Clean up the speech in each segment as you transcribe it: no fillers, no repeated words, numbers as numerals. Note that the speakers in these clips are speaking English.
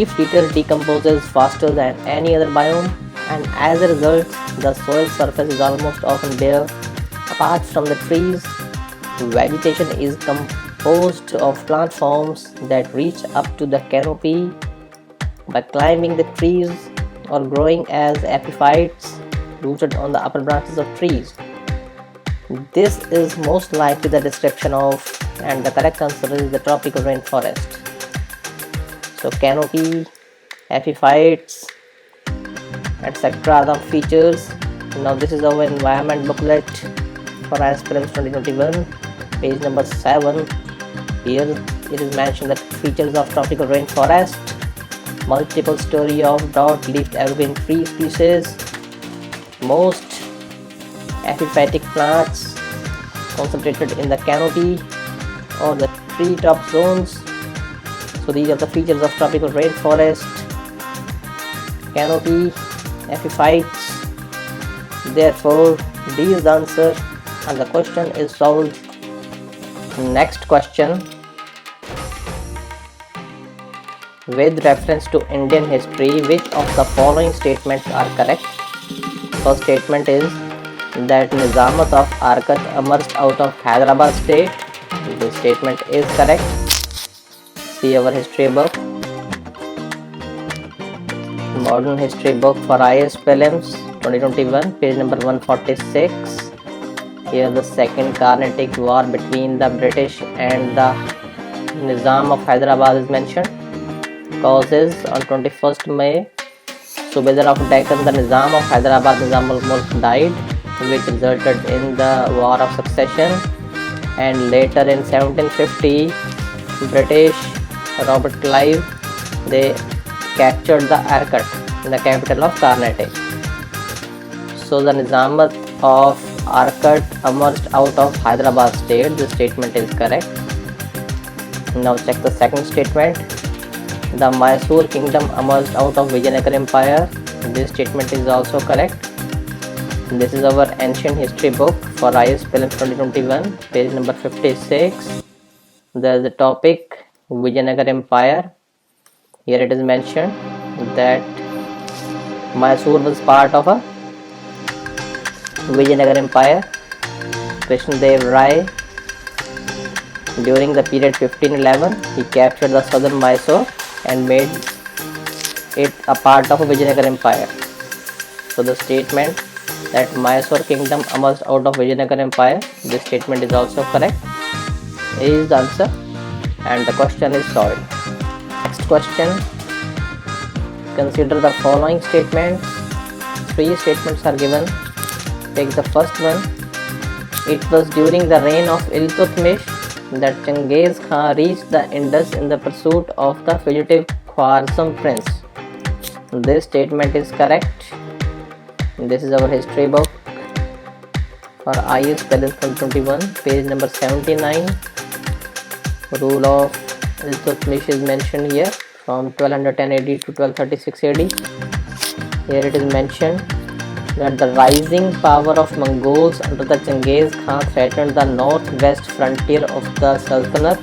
leaf litter decomposes faster than any other biome, and as a result, the soil surface is almost often bare. Apart from the trees, vegetation is composed of plant forms that reach up to the canopy by climbing the trees or growing as epiphytes rooted on the upper branches of trees. This is most likely the description of, and the correct answer is, the tropical rainforest. So canopy, epiphytes, etc. are the features. Now this is our environment booklet for IAS Prelims 2021, page number 7. Here it is mentioned that features of tropical rainforest: multiple story of broad-leafed evergreen tree species, most epiphytic plants concentrated in the canopy or the treetop zones. So these are the features of tropical rainforest: canopy, epiphytes. Therefore, D is the answer and the question is solved. Next question. With reference to Indian history, which of the following statements are correct? First statement is that Nizamat of Arcot emerged out of Hyderabad state. This statement is correct. See our history book. Modern history book for IAS Prelims 2021, page number 146. Here the second Carnatic war between the British and the Nizam of Hyderabad is mentioned. Causes: on 21st May, Subedar of Deccan, the Nizam of Hyderabad, Nizamul Mulk, died, which resulted in the War of Succession. And later in 1750, British Robert Clive, they captured the Arcot, the capital of Carnatic. So the Nizamat of Arcot emerged out of Hyderabad state. This statement is correct. Now check the second statement. The Mysore kingdom emerged out of Vijayanagar Empire. This statement is also correct. This is our ancient history book for IAS Prelims 2021, page number 56. There is the topic Vijayanagar Empire. Here it is mentioned that Mysore was part of a Vijayanagar Empire. Krishnadev Rai, during the period 1511, he captured the southern Mysore and made it a part of Vijayanagar Empire. So the statement that Mysore kingdom emerged out of Vijayanagar Empire, this statement is also correct. A is the answer and the question is solved. Next question. Consider the following statements. 3 statements are given. Take the first one. It was during the reign of Iltutmish that Genghis Khan reached the Indus in the pursuit of the fugitive Khwarizm prince. This statement is correct. This is our history book for IAS Prelims 2021, page number 79. Rule of Iltutmish is mentioned here from 1210 AD to 1236 AD. Here it is mentioned that the rising power of Mongols under the Genghis Khan threatened the northwest frontier of the Sultanate.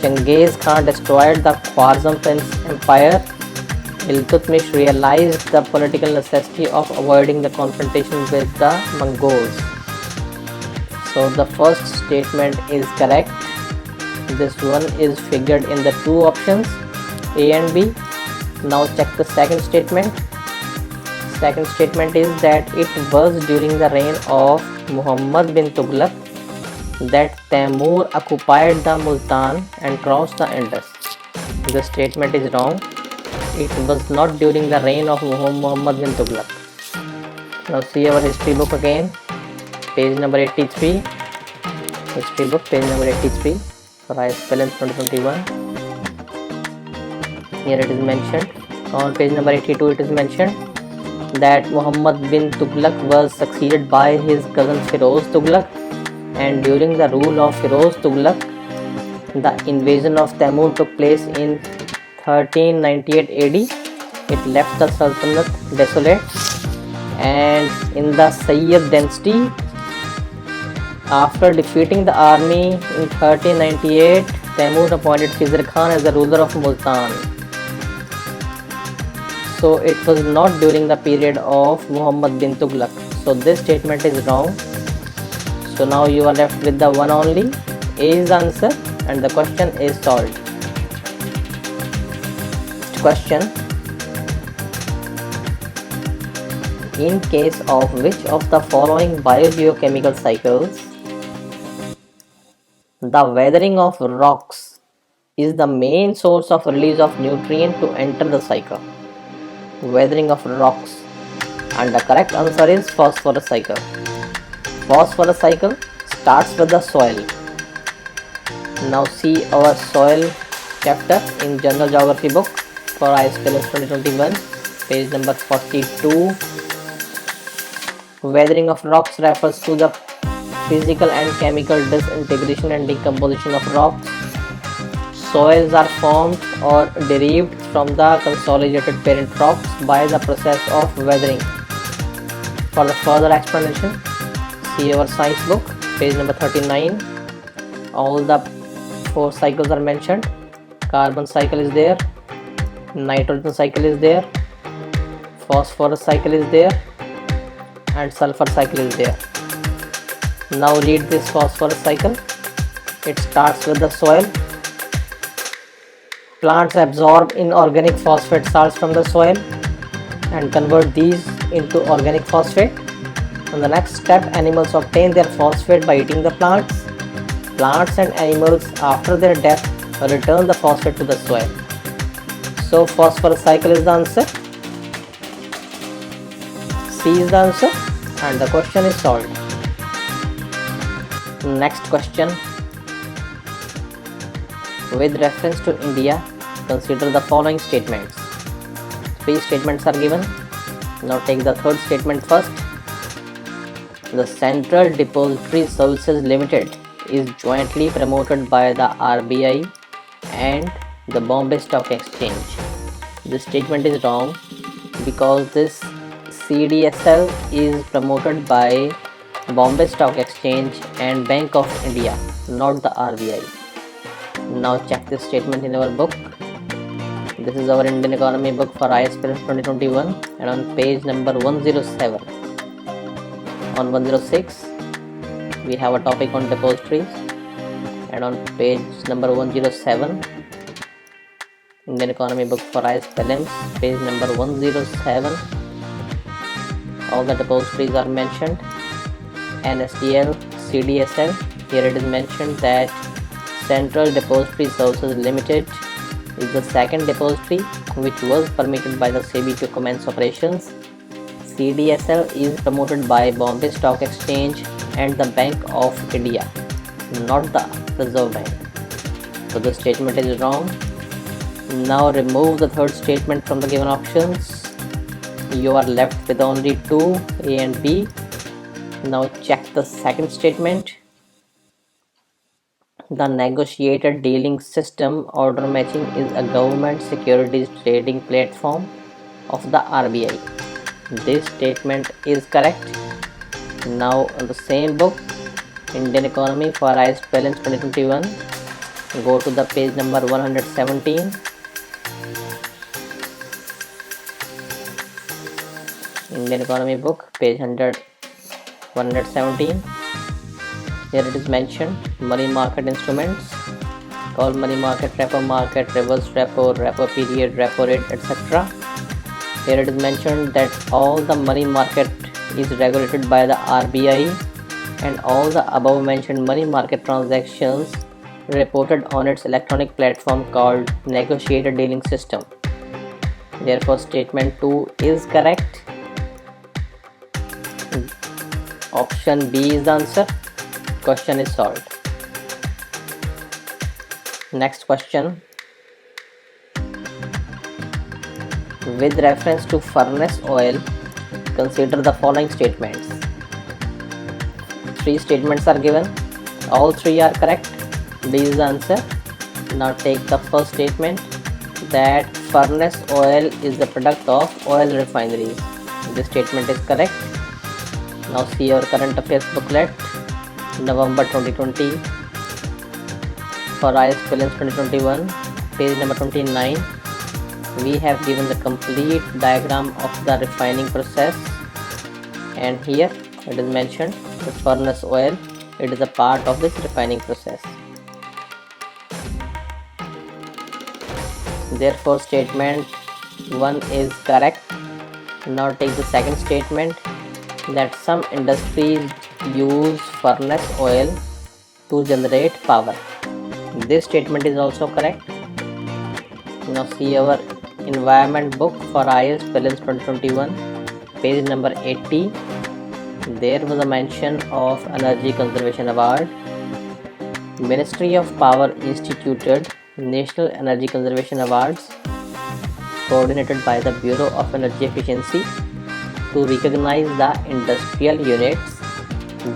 Genghis Khan destroyed the Khwarizm Empire. Iltutmish realized the political necessity of avoiding the confrontation with the Mongols. So the first statement is correct. This one is figured in the 2 options A and B. Now check the second statement. Second statement is that it was during the reign of Muhammad bin Tughlaq that Taimur occupied the Multan and crossed the Indus. The statement is wrong. It was not during the reign of Muhammad bin Tughlaq. Now see our history book again, page number 83. History book, page number 83 for IAS Prelims 2021. Here it is mentioned. On page number 82 it is mentioned that Muhammad bin Tughlaq was succeeded by his cousin Firoz Tughlaq, and during the rule of Firoz Tughlaq, the invasion of Taimur took place in 1398 AD. It left the Sultanate desolate, and in the Sayyid dynasty, after defeating the army in 1398, Taimur appointed Khizr Khan as the ruler of Multan. So it was not during the period of Muhammad bin Tughlaq. So this statement is wrong. So now you are left with the one only. A is the answer and the question is solved. Question: in case of which of the following biogeochemical cycles the weathering of rocks is the main source of release of nutrient to enter the cycle? Weathering of rocks, and the correct answer is phosphorus cycle. Phosphorus cycle starts with the soil. Now see our soil chapter in General Geography book for IS Prelims 2021, page number 42. Weathering of rocks refers to the physical and chemical disintegration and decomposition of rocks. Soils are formed or derived from the consolidated parent rocks by the process of weathering. For the further explanation, see our science book, page number 39. All the 4 cycles are mentioned. Carbon cycle is there, nitrogen cycle is there, phosphorus cycle is there, and sulfur cycle is there. Now read this phosphorus cycle. It starts with the soil. Plants absorb inorganic phosphate salts from the soil and convert these into organic phosphate. On the next step, animals obtain their phosphate by eating the plants. Plants and animals after their death return the phosphate to the soil. So phosphorus cycle is the answer. C is the answer and the question is solved. Next question: with reference to India, consider the following statements. 3 statements are given. Now take the third statement first. The Central Depository Services Limited is jointly promoted by the RBI and the Bombay Stock Exchange. This statement is wrong because this CDSL is promoted by Bombay Stock Exchange and Bank of India, not the RBI. Now check this statement in our book. This is our Indian Economy book for IS Prelims 2021 and on page number 107. On 106 we have a topic on depositories, and on page number 107, Indian Economy book for IS Prelims, page number 107, all the depositories are mentioned. NSDL, CDSL. Here it is mentioned that Central Depository Services Limited is the second depository which was permitted by the SEBI to commence operations. CDSL is promoted by Bombay Stock Exchange and the Bank of India, not the Reserve Bank. So the statement is wrong. Now remove the third statement from the given options. You are left with only 2, A and B. Now check the second statement. The negotiated dealing system order matching is a government securities trading platform of the RBI. This statement is correct. Now on the same book, Indian Economy for IS Prelims 2021, go to the page number 117. Indian Economy book, page 117. Here it is mentioned money market instruments, call money market, repo market, reverse repo, repo period, repo rate, etc. Here it is mentioned that all the money market is regulated by the RBI and all the above mentioned money market transactions reported on its electronic platform called negotiated dealing system. Therefore statement 2 is correct. Option B is the answer. Question is solved. Next question. With reference to furnace oil, consider the following statements. 3 statements are given. All 3 are correct. B is the answer. Now take the first statement that furnace oil is the product of oil refineries. This statement is correct. Now see your current affairs booklet, November 2020 for IS Prelims 2021, page number 29. we have given the complete diagram of the refining process, and here it is mentioned the furnace oil, it is a part of this refining process. Therefore statement 1 is correct. Now take the second statement, that some industries use furnace oil to generate power. This statement is also correct. Now see our environment book for IS Prelims 2021, page number 80. There was a mention of Energy Conservation Award. Ministry of Power instituted National Energy Conservation Awards, coordinated by the Bureau of Energy Efficiency, to recognize the industrial units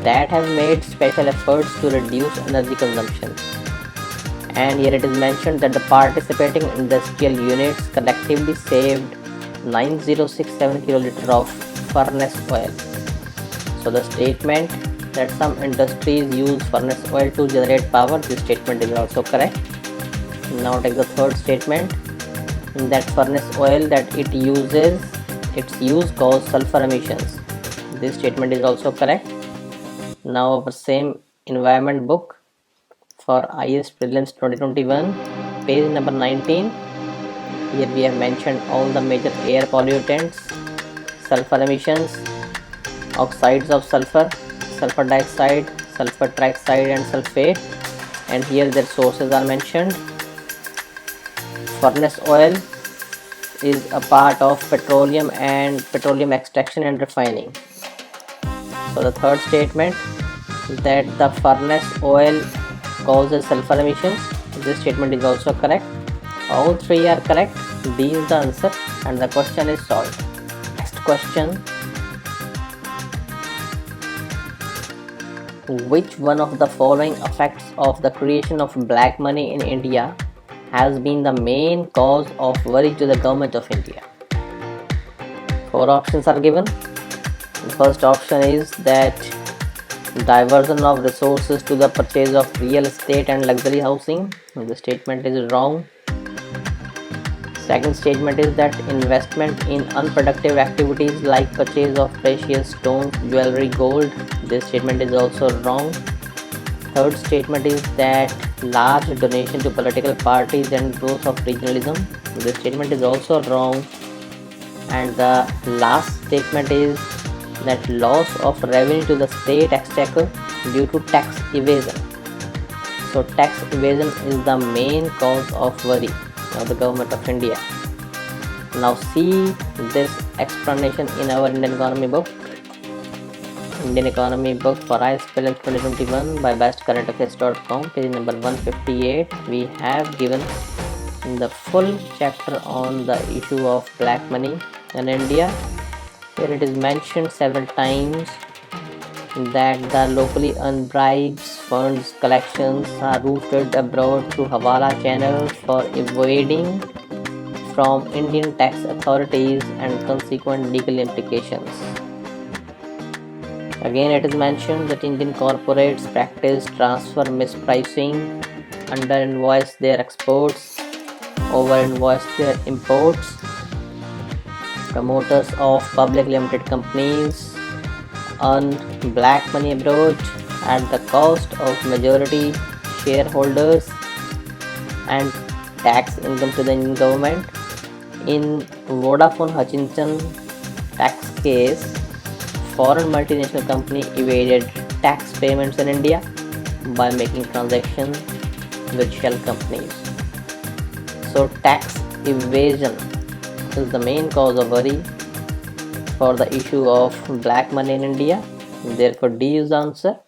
that have made special efforts to reduce energy consumption. And here it is mentioned that the participating industrial units collectively saved 9067 kiloliter of furnace oil. So the statement that some industries use furnace oil to generate power, this statement is also correct. Now take the third statement, that furnace oil that it uses, its use cause sulfur emissions. This statement is also correct. Now our same environment book for IS Prelims 2021, page number 19. Here we have mentioned all the major air pollutants, sulfur emissions, oxides of sulfur, sulfur dioxide, sulfur trioxide and sulfate, and here their sources are mentioned. Furnace oil is a part of petroleum and petroleum extraction and refining. So the third statement, that the furnace oil causes sulfur emissions, this statement is also correct. All three are correct. D is the answer and the question is solved. Next question, which one of the following effects of the creation of black money in India has been the main cause of worry to the government of India? Four options are given. The first option is that diversion of resources to the purchase of real estate and luxury housing. The statement is wrong. Second statement is that investment in unproductive activities like purchase of precious stones, jewelry, gold. This statement is also wrong. Third statement is that large donation to political parties and growth of regionalism. This statement is also wrong. And the last statement is that loss of revenue to the state exchequer due to tax evasion. So tax evasion is the main cause of worry of the government of India. Now see this explanation in our Indian economy book. Indian economy book for IS Prelims 2021 by bestcurrentaffairs.com, page number 158. We have given the full chapter on the issue of black money in India. Here it is mentioned several times that the locally earned bribes, funds, collections are routed abroad through Hawala channels for evading from Indian tax authorities and consequent legal implications. Again it is mentioned that Indian corporates practice transfer mispricing, under invoice their exports, over invoice their imports. Promoters of public limited companies earn black money abroad at the cost of majority shareholders and tax income to the Indian government. In Vodafone Hutchinson tax case, foreign multinational company evaded tax payments in India by making transactions with shell companies. So tax evasion is the main cause of worry for the issue of black money in India. Therefore D is the answer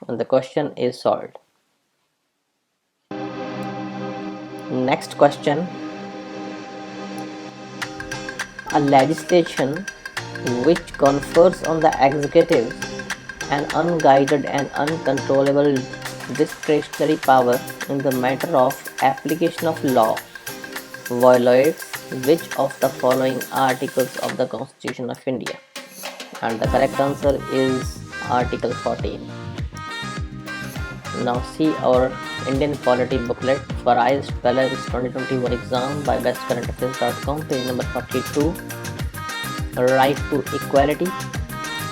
and the question is solved. Next question, a legislation which confers on the executive an unguided and uncontrollable discretionary power in the matter of application of law violates which of the following articles of the Constitution of India? And the correct answer is Article 14. Now see our Indian polity booklet for IAS Prelims 2021 exam by bestcurrentaffairs.com, page number 42. Right to equality,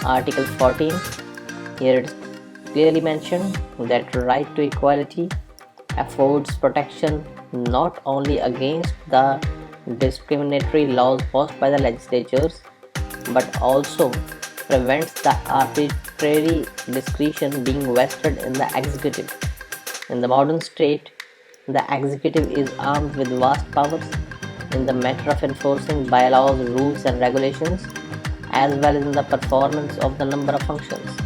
Article 14. Here it is clearly mentioned that right to equality affords protection not only against the discriminatory laws passed by the legislatures but also prevents the arbitrary discretion being vested in the executive. In the modern state, the executive is armed with vast powers in the matter of enforcing bylaws, rules and regulations, as well as in the performance of the number of functions.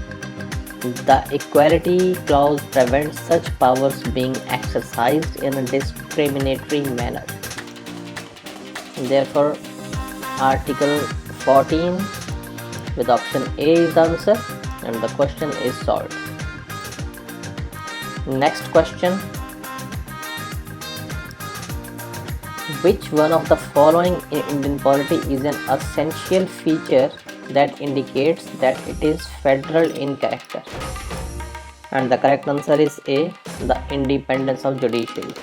The Equality Clause prevents such powers being exercised in a discriminatory manner. Therefore, Article 14 with option A is the answer, and the question is solved. Next question. Which one of the following in Indian polity is an essential feature that indicates that it is federal in character? And the correct answer is A, the independence of judiciary.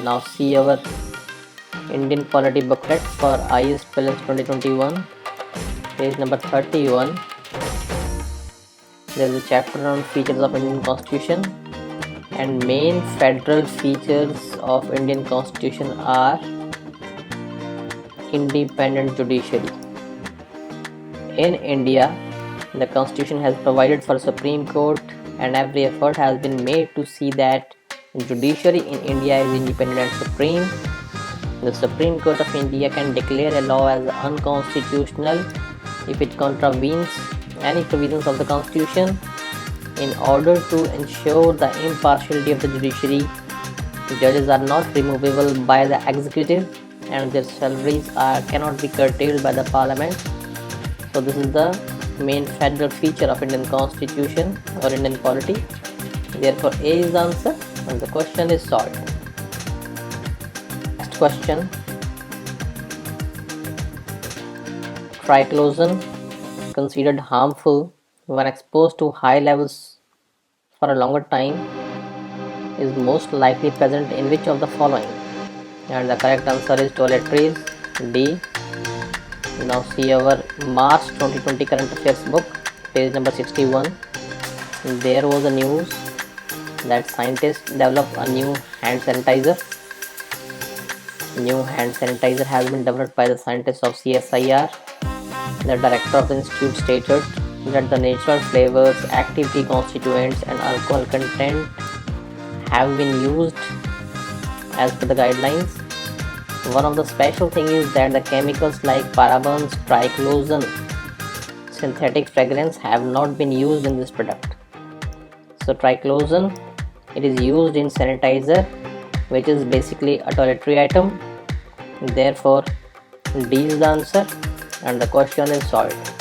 Now see our Indian polity booklet for IAS Prelims 2021, page number 31. There is a chapter on features of Indian Constitution, and main federal features of Indian Constitution are independent judiciary. In India, the Constitution has provided for Supreme Court, and every effort has been made to see that judiciary in India is independent and supreme. The Supreme Court of India can declare a law as unconstitutional if it contravenes any provisions of the Constitution. In order to ensure the impartiality of the judiciary, judges are not removable by the executive and their salaries cannot be curtailed by the parliament. So this is the main federal feature of Indian Constitution or Indian polity. Therefore A is the answer and the question is solved. Next question. Triclosan, considered harmful when exposed to high levels for a longer time, is most likely present in which of the following? And the correct answer is toiletries, D. Now see our March 2020 current affairs book, page number 61. There was a news that scientists developed a new hand sanitizer. New hand sanitizer has been developed by the scientists of CSIR. The director of the institute stated that the natural flavors, activity constituents and alcohol content have been used as per the guidelines. One of the special things is that the chemicals like parabens, triclosan, synthetic fragrance have not been used in this product. So triclosan, it is used in sanitizer, which is basically a toiletry item. Therefore D is the answer and the question is solved.